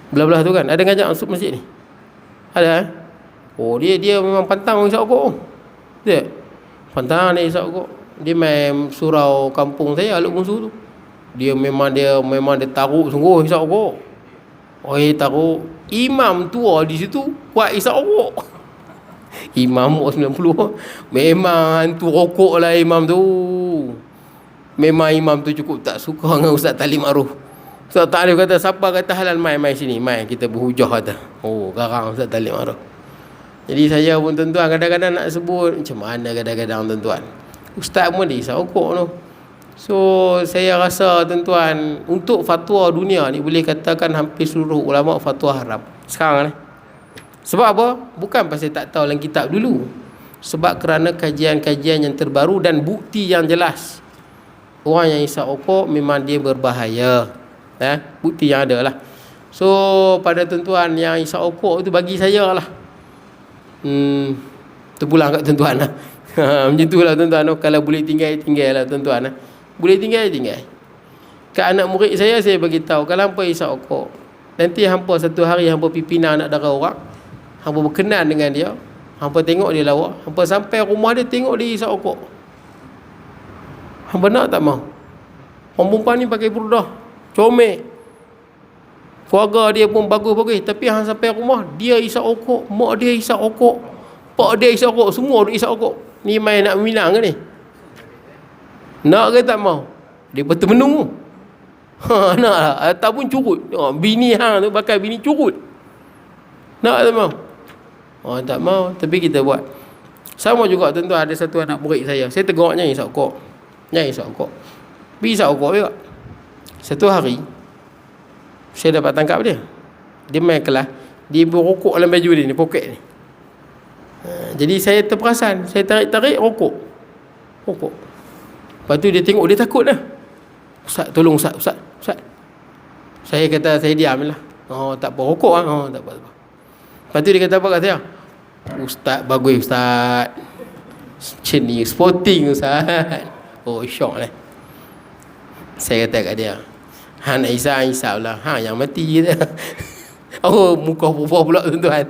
Belah-belah tu kan. Ada ngajak masuk masjid ni? Ada Oh dia memang pantang isap rokok. Dia pantang dia isap rokok. Dia main surau kampung saya Aluk Bungsu tu. Dia memang taruh sungguh isap rokok. Taruh imam tua di situ kuat isap rokok. Imam 90 memang hantu rokok lah imam tu. Memang imam tu cukup tak suka dengan Ustaz Talib Ma'ruf. Ustaz Talib kata, siapa kata halal, mai sini, mai kita berhujah kata. Garang Ustaz Talib Ma'ruf. Jadi saya pun tuan-tuan kadang-kadang nak sebut, macam mana kadang-kadang tuan-tuan, ustaz pun dia isap rokok tu. So saya rasa tuan-tuan, untuk fatwa dunia ni boleh katakan hampir seluruh ulama fatwa haram sekarang ni. Sebab apa? Bukan pasal tak tahu dalam kitab dulu. Sebab kerana kajian-kajian yang terbaru dan bukti yang jelas. Orang yang isap rokok memang dia berbahaya. Bukti yang ada lah. So pada tuan-tuan yang isap rokok tu, bagi saya lah terpulang kat tuan-tuan lah. Macam tu lah tuan-tuan. Kalau boleh tinggal lah tuan-tuan. Boleh tinggal. Kat anak murid saya bagi tahu, kalau hampa isap rokok, nanti hampa satu hari hampa pipina anak darah orang, hampa berkenan dengan dia, Hampa tengok dia lawa. Hampa sampai rumah dia, tengok dia isap rokok. Hampa nak tak mau. Orang perempuan ni pakai burdah, comel, keluarga dia pun bagus-bagus, tapi hang sampai rumah dia isap rokok, mak dia isap rokok, pak dia isap rokok, semua duk isap rokok. Ni main nak minang ke ni? Nak ke tak mau? Dia betul menung. Nak lah. Ataupun curut. Bini hang tu pakai bini curut. Nak tak mau? Tak mau, tapi kita buat. Sama juga tuan-tuan, ada satu anak murid saya tegaknya isap rokok. Isap rokok. Pergi isap rokok juga. Satu hari saya dapat tangkap dia. Dia main kelas, dia berokok dalam baju dia ni, poket ni. Jadi saya terperasan, saya tarik-tarik rokok. Lepas tu dia tengok, dia takut dah. Ustaz, tolong Ustaz. Saya kata, saya diam lah. Tak apa, rokok lah. Tak apa. Lepas tu dia kata apa kat saya? Ustaz, bagus Ustaz. Macam ni, sporting Ustaz. Syok lah. Saya kata kat dia, hang nak isap lah. Yang mati je. Muka perempuan pula tuan-tuan.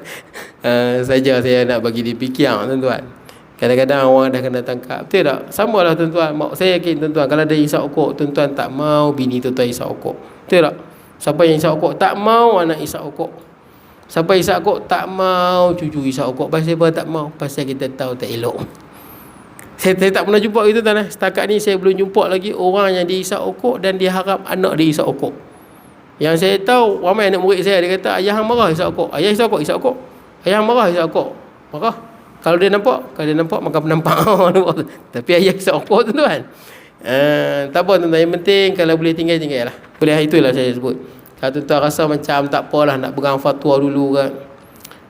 Saja saya nak bagi dia fikir tuan-tuan. Kadang-kadang orang dah kena tangkap. Betul tak? Sama lah tuan-tuan. Saya yakin tuan-tuan, kalau ada isap rokok, tuan-tuan tak mau bini tuan-tuan isap rokok. Betul tak? Siapa yang isap rokok tak mau anak isap rokok. Siapa isap rokok tak mau cucu isap rokok. Pasal apa tak mau? Pasal kita tahu tak elok. Saya tak pernah jumpa gitu tuan. Setakat ni saya belum jumpa lagi orang yang dia isap rokok dan dia harap anak dia isap rokok. Yang saya tahu ramai anak murid saya, dia kata ayah hang marah isap rokok. Ayah isap rokok. Ayah hang marah isap rokok. Marah. Kalau dia nampak maka penampak. Tapi ayah isap rokok tuan-tuan. Tak apa tuan-tuan, yang penting kalau boleh tinggal lah. Boleh, itulah saya sebut. Kalau tuan-tuan rasa macam tak apalah nak pegang fatwa dulu kan,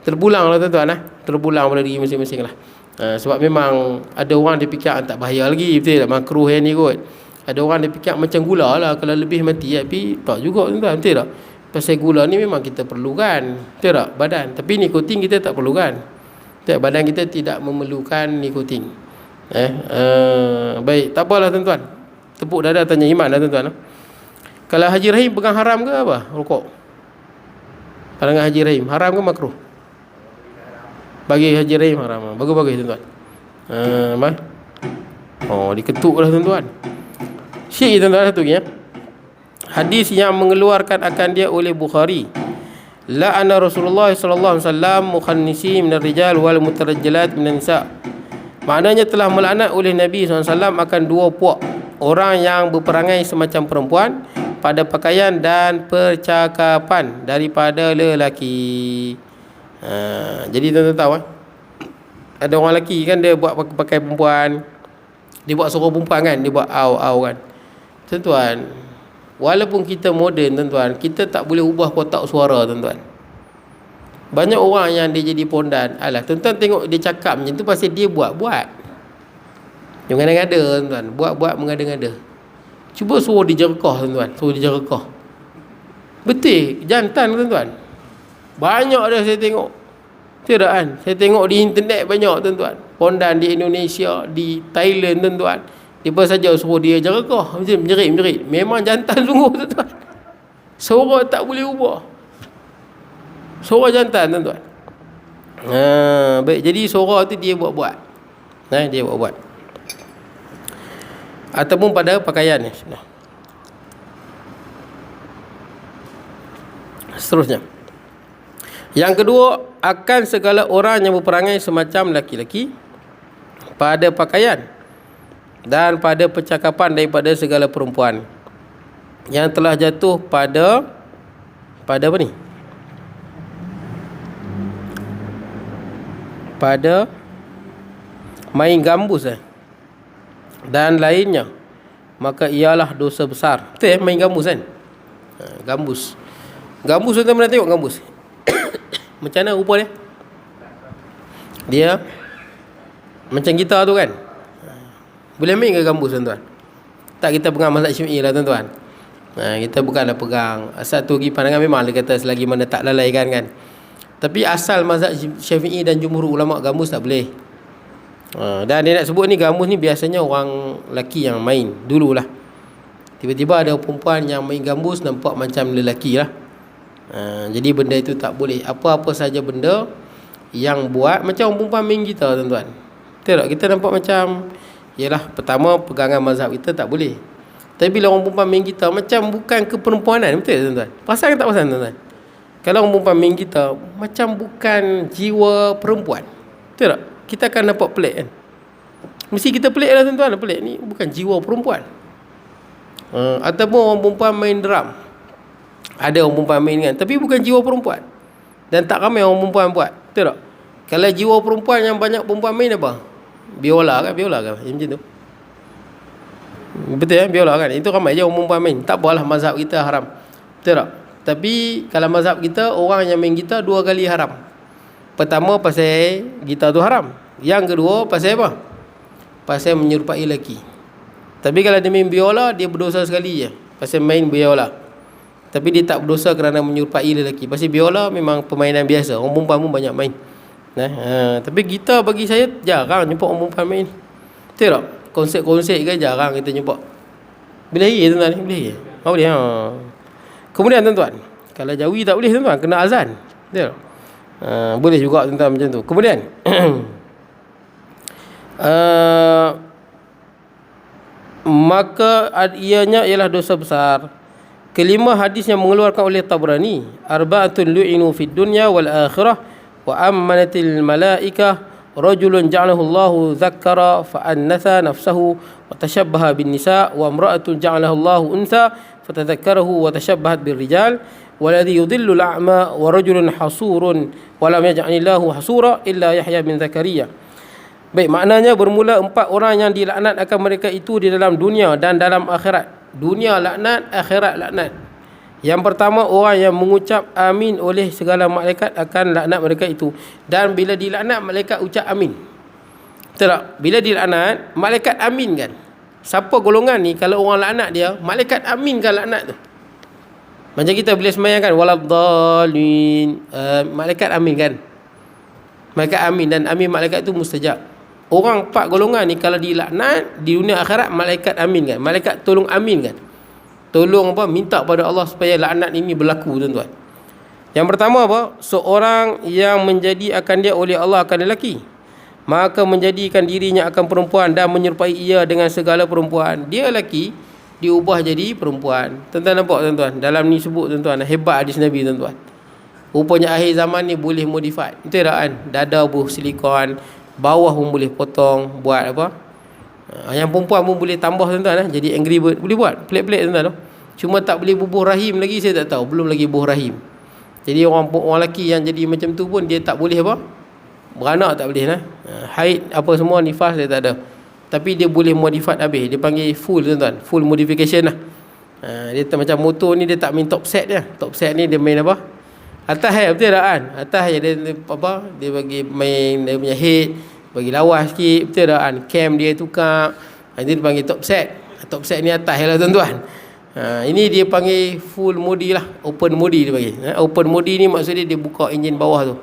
terpulang lah tuan-tuan. Terpulang pada diri masing-masing lah. Sebab memang ada orang dia fikir tak bahaya lagi, betul tak, makruh yang ni kot. Ada orang dia fikir macam gula lah, kalau lebih mati. Tapi tak juga tuan-tuan, betul tak? Pasal gula ni memang kita perlukan, betul tak, badan. Tapi nikotin kita tak perlukan, betul tak? Badan kita tidak memerlukan nikotin. Baik, tak apalah tuan-tuan. Tepuk dada tanya iman lah tuan-tuan. Kalau Haji Rahim pegang haram ke apa? Rokok. Pandangan Haji Rahim, haram ke makruh? Bagi Haji Rahim haram. Bagus-bagus tuan-tuan. Diketuk lah tuan-tuan. Syekh tuan-tuan satu lagi. Hadis yang mengeluarkan akan dia oleh Bukhari. La'ana Rasulullah sallallahu alaihi wasallam mukhannisi minar rijal wal mutarajjalat minan nisa. Maknanya telah melaknat oleh Nabi SAW akan dua puak orang yang berperangai semacam perempuan pada pakaian dan percakapan daripada lelaki. Jadi tuan-tuan tahu ada orang lelaki kan, dia buat pakai perempuan, dia buat suara perempuan kan, dia buat au kan. Tuan-tuan, walaupun kita moden tuan-tuan, kita tak boleh ubah kotak suara tuan-tuan. Banyak orang yang dia jadi pondan. Tuan-tuan tengok dia cakap macam tu pasal dia buat-buat. Dia mengada-ngada tuan-tuan, buat-buat mengada-ngada. Cuba suruh dia jerekah tuan-tuan, betul, jantan tuan-tuan. Banyak dah saya tengok. Tidak kan? Saya tengok di internet banyak tuan-tuan. Pondan di Indonesia, di Thailand tuan-tuan. Dia saja suruh dia jerekah, macam menjerit-menjerit. Memang jantan sungguh tuan-tuan. Suara tak boleh ubah. Suara jantan tuan-tuan. Baik, jadi suara tu dia buat-buat. Dia buat-buat. Ataupun pada pakaian ni. Seterusnya. Yang kedua, akan segala orang yang berperangai semacam laki-laki pada pakaian dan pada percakapan daripada segala perempuan yang telah jatuh pada apa ni? Pada main gambus dan lainnya, maka ialah dosa besar. Betul main gambus kan? Gambus tuan-tuan pernah tengok gambus? Macam mana rupa dia? Dia macam gitar tu kan? Boleh main ke gambus tuan-tuan? Tak, kita pegang mazhab Syafi'i lah tuan-tuan. Kita bukanlah pegang satu lagi pandangan, memang dia kata selagi mana tak lalaikan kan. Tapi asal mazhab Syafi'i dan jumhur ulama gambus tak boleh. Dan dia nak sebut ni, gambus ni biasanya orang lelaki yang main dululah. Tiba-tiba ada perempuan yang main gambus, nampak macam lelaki lah. Jadi benda itu tak boleh. Apa-apa saja benda yang buat macam orang perempuan main gitar tuan-tuan. Betul tak? Kita nampak macam, yalah, pertama pegangan mazhab kita tak boleh. Tapi bila orang perempuan main gitar, macam bukan keperempuanan. Betul tak tuan-tuan? Pasal ke tak pasal tuan-tuan? Kalau orang perempuan main gitar, macam bukan jiwa perempuan. Betul tak? Kita akan nampak pelik kan. Mesti kita pelik lah tuan-tuan. Pelik ni bukan jiwa perempuan. Ataupun orang perempuan main drum. Ada orang perempuan main kan, tapi bukan jiwa perempuan. Dan tak ramai orang perempuan buat. Betul tak? Kalau jiwa perempuan yang banyak perempuan main apa? Biola kan? Macam tu. Betul kan? Biola kan? Itu ramai je orang perempuan main. Tak apalah, mazhab kita haram. Betul tak? Tapi kalau mazhab kita, orang yang main gitar 2 kali haram. Pertama, pasal gitar tu haram. Yang kedua, pasal apa? Pasal menyerupai lelaki. Tapi kalau dia main biola, dia berdosa sekali je, pasal main biola. Tapi dia tak berdosa kerana menyerupai lelaki. Pasal biola memang permainan biasa. Orang perempuan pun banyak main. Tapi gitar bagi saya jarang jumpa orang perempuan main. Betul tak? Konsert-konsert kan jarang kita jumpa. Boleh lagi tuan-tuan ni? Boleh? Boleh. Kemudian tuan-tuan, kalau jawi tak boleh tuan-tuan, kena azan. Betul? Boleh juga tuan-tuan macam tu. Kemudian maka ianya ialah dosa besar. Kelima, hadis yang mengeluarkan oleh Tabrani, arba'atun lu'inu fid dunya wal akhirah wa ammanatil malaikah rajulun ja'alahu Allahu dzakkara fa annatha nafsahu wa tashabbaha bin nisa wa imra'atun ja'alahu Allahu untha fatadhakkarahu wa tashabbahat bir rijal walladhi yudhillu al-a'ma wa rajulun hasurun wa lam yaj'alillahu hasura illa Yahya bin Zakaria. Baik, maknanya bermula 4 orang yang dilaknat akan mereka itu di dalam dunia dan dalam akhirat. Dunia laknat, akhirat laknat. Yang pertama, orang yang mengucap amin oleh segala malaikat akan laknat mereka itu. Dan bila dilaknat, malaikat ucap amin. Betul tak? Bila dilaknat, malaikat amin kan. Siapa golongan ni, kalau orang laknat dia, malaikat amin kan laknat tu. Macam kita boleh sembahyang kan, waladhdallin, malaikat amin kan. Malaikat amin, dan amin malaikat tu mustajab. Orang 4 golongan ni kalau dilaknat di dunia akhirat, malaikat amin kan. Malaikat tolong amin kan. Tolong apa? Minta pada Allah supaya laknat ini berlaku tuan-tuan. Yang pertama apa? Seorang yang menjadikan dia oleh Allah akan lelaki, maka menjadikan dirinya akan perempuan dan menyerupai ia dengan segala perempuan. Dia lelaki, diubah jadi perempuan. Tuan-tuan nampak tuan-tuan? Dalam ni sebut tuan-tuan, hebat hadis Nabi tuan-tuan. Rupanya akhir zaman ni boleh modify. Itu tak kan? Dada buh silikon, bawah pun boleh potong, buat apa? Yang perempuan pun boleh tambah tuan-tuan. Jadi Angry Bird boleh buat. Pelik-pelik tuan-tuan. Cuma tak boleh bubuh rahim lagi, saya tak tahu. Belum lagi bubuh rahim. Jadi orang lelaki yang jadi macam tu pun dia tak boleh apa? Beranak tak boleh lah. Haid apa semua, nifas dia tak ada. Tapi dia boleh modify habis. Dia panggil full tuan-tuan. Full modification lah. Dia tak macam motor ni, dia tak main top set je. Top set ni dia main apa? Atas betul tak kan? Atas je dia apa? Dia bagi main dia punya head, bagi lawas sikit, betul tak kan? Cam dia tukar. Nanti dia panggil top set. Top set ni atas je lah tuan-tuan. Ini dia panggil full modi lah. Open modi dia panggil. Open modi ni maksudnya dia buka enjin bawah tu.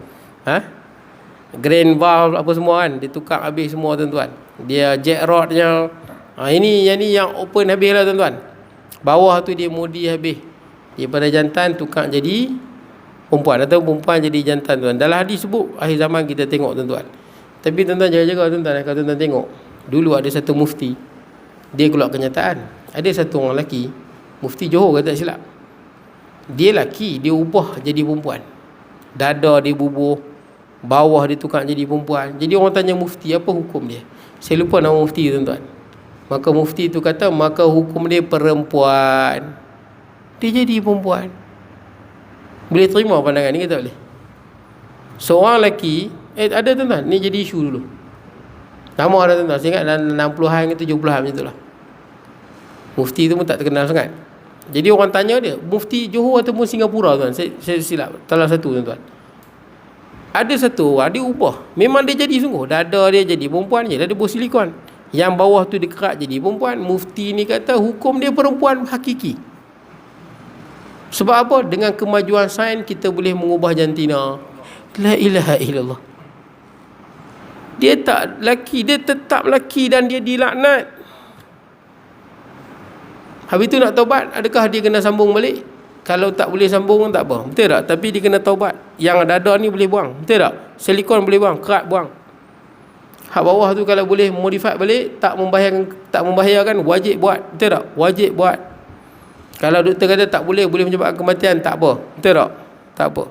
Grand valve apa semua kan, dia tukar habis semua tuan-tuan. Dia jack rodnya. Ini yang open habis lah tuan-tuan. Bawah tu dia modi habis. Daripada jantan tukar jadi perempuan, atau perempuan jadi jantan tuan. Dalam hadis sebut akhir zaman kita tengok tuan-tuan. Tapi tuan-tuan jaga-jaga tuan-tuan. Kalau tuan-tuan tengok, dulu ada satu mufti, dia keluar kenyataan. Ada satu orang lelaki, mufti Johor kata tak silap, dia lelaki, dia ubah jadi perempuan. Dada dia bubuh, bawah dia tukar jadi perempuan. Jadi orang tanya mufti, apa hukum dia? Saya lupa nama mufti tuan-tuan. Maka mufti tu kata, maka hukum dia perempuan. Dia jadi perempuan. Boleh terima pandangan ni ke tak boleh? Seorang lelaki, ada tuan-tuan, ni jadi isu dulu. Lama ada tuan-tuan, saya ingat dalam 60-an ke 70-an macam tu lah. Mufti tu pun tak terkenal sangat. Jadi orang tanya dia, mufti Johor ataupun Singapura tuan, saya silap, salah satu tuan-tuan. Ada satu orang, dia ubah. Memang dia jadi sungguh, dada dia jadi perempuan je, dia buah silikon. Yang bawah tu dia kerak jadi perempuan. Mufti ni kata hukum dia perempuan hakiki. Sebab apa? Dengan kemajuan sains kita boleh mengubah jantina. La ilaha illallah. Dia tak lelaki, dia tetap lelaki dan dia dilaknat. Habis tu nak taubat, adakah dia kena sambung balik? kalau tak boleh sambung tak apa, betul tak? Tapi dia kena taubat. Yang dada ni boleh buang, betul tak? Silikon boleh buang, kerat buang. Hak bawah tu kalau boleh modify balik, tak membahayakan, wajib buat, betul tak? Wajib buat. Kalau doktor kata tak boleh menyebabkan kematian, tak apa, betul tak? Tak apa.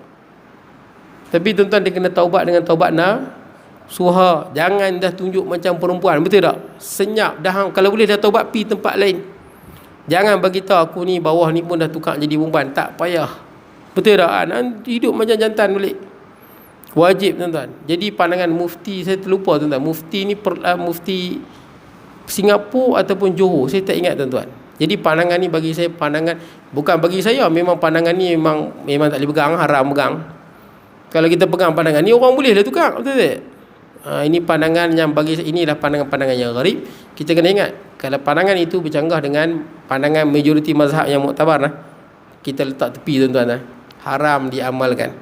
Tapi tuan-tuan, dia kena taubat dengan taubat nasuha. Jangan dah tunjuk macam perempuan, betul tak? Senyap dah, kalau boleh dah taubat, pi tempat lain. Jangan bagi tahu aku ni bawah ni pun dah tukar jadi perempuan, tak payah. Betul tak? Hidup macam jantan balik. Wajib tuan-tuan. Jadi pandangan mufti, saya terlupa tuan-tuan, mufti ni mufti Singapura ataupun Johor, saya tak ingat tuan-tuan. Jadi pandangan ni bagi saya, pandangan bukan bagi saya, memang pandangan ni memang tak boleh pegang, haram pegang. Kalau kita pegang pandangan ni, orang boleh lah tukar, betul tak? Ini pandangan yang bagi saya, inilah pandangan-pandangan yang gharib. Kita kena ingat, kalau pandangan itu bercanggah dengan pandangan majoriti mazhab yang muktabar, kita letak tepi tuan-tuan, haram diamalkan.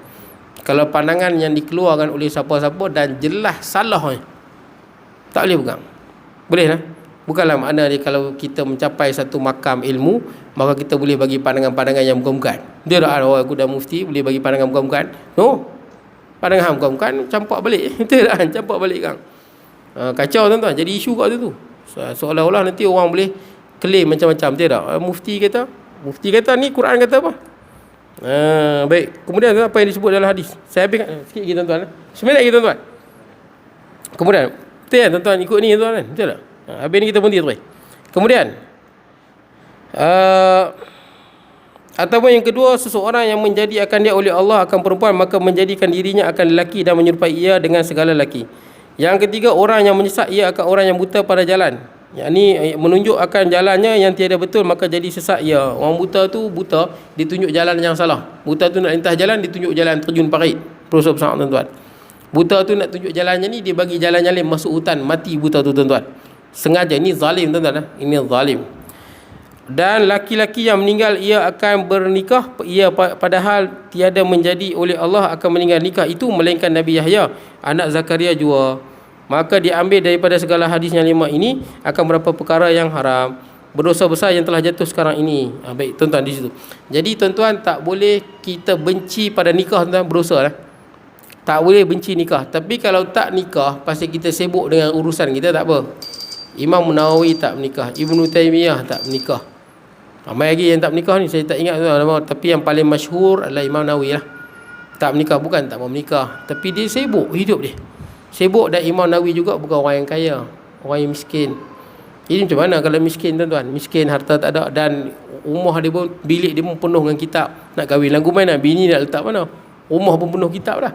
Kalau pandangan yang dikeluarkan oleh siapa-siapa dan jelas salah, tak boleh pegang. Boleh lah. Bukanlah makna dia kalau kita mencapai satu makam ilmu, maka kita boleh bagi pandangan-pandangan yang bukan-bukan. Dia dah, aku dah mufti, boleh bagi pandangan bukan-bukan. No. Pandangan bukan-bukan, campak balik. Betul tak? Campak balik kan. Kacau tuan-tuan. Jadi isu kat tu. Seolah-olah nanti orang boleh claim macam-macam. Betul tak? Mufti kata ni, Quran kata apa? Baik. Kemudian apa yang disebut dalam hadis? Saya habiskan sikit lagi tuan-tuan. Seminit lagi tuan-tuan. Kemudian, betul kan tuan-tuan, ikut ni tuan-tuan? Betul tak? Habis ni kita berhenti terus. Kemudian, ataupun yang kedua, seseorang yang menjadikan dia oleh Allah akan perempuan, maka menjadikan dirinya akan lelaki dan menyerupai ia dengan segala lelaki. Yang ketiga, orang yang menyesat ia akan orang yang buta pada jalan. Yang ni menunjuk akan jalannya yang tiada betul, maka jadi sesat ia. Orang buta tu buta, ditunjuk jalan yang salah. Buta tu nak lintas jalan, ditunjuk jalan terjun parit. Perusaha besar tuan-tuan. Buta tu nak tunjuk jalannya ni, dia bagi jalan yang lain, masuk hutan, mati buta tu tuan-tuan. Sengaja. Ini zalim tuan-tuan. Ini zalim. Dan laki-laki yang meninggal ia akan bernikah, ia padahal tiada menjadi oleh Allah akan meninggal nikah itu melainkan Nabi Yahya anak Zakaria jua. Maka diambil daripada segala hadis yang 5 ini akan berapa perkara yang haram, berdosa besar yang telah jatuh sekarang ini. Baik tuan-tuan, di situ. Jadi tuan-tuan, tak boleh kita benci pada nikah tuan-tuan, berdosa lah. Tak boleh benci nikah. Tapi kalau tak nikah pasal kita sibuk dengan urusan kita, tak apa. Imam Nawawi tak menikah, Ibnu Taimiyah tak menikah. Ramai lagi yang tak menikah ni, saya tak ingat tuan-tuan. Tapi yang paling masyhur adalah Imam Nawawi lah. Tak menikah, bukan tak mau menikah, tapi dia sibuk hidup dia. Sibuk. Dan Imam Nawawi juga bukan orang yang kaya, orang yang miskin. Jadi macam mana kalau miskin tuan-tuan? Miskin, harta tak ada, dan rumah dia pun, bilik dia pun penuh dengan kitab. Nak kahwin lagu mana? Bini nak letak mana? Rumah pun penuh kitab dah.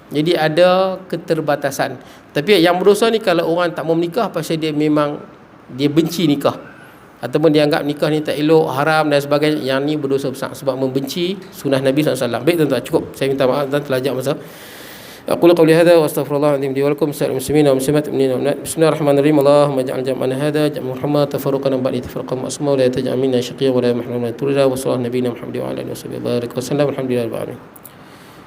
Jadi ada keterbatasan. Tapi yang berdosa ni kalau orang tak mau menikah pasal dia memang dia benci nikah, ataupun dia anggap nikah ni tak elok, haram dan sebagainya. Yang ni berdosa besar sebab membenci sunnah Nabi SAW. Baik tuan-tuan, cukup. Saya minta maaf dan terlajak masa. Aqulu qawli hadha wa astaghfirullahaladzim li wa lakum sa'il muslimin wa muslimat mu'minin wa mu'minat. Bismillahirrahmanirrahim. Allahumma ja'al jam'ana hadha jam'an Muhammad tafarruqan ba'di tafarruqan ma'suma wa la taj'al minna shaqiyyan wa la mahruman turida wa sallallahu nabiyina Muhammad wa ala alihi wa sahbihi wa barik wa sallam. Alhamdulillah rabbil alamin.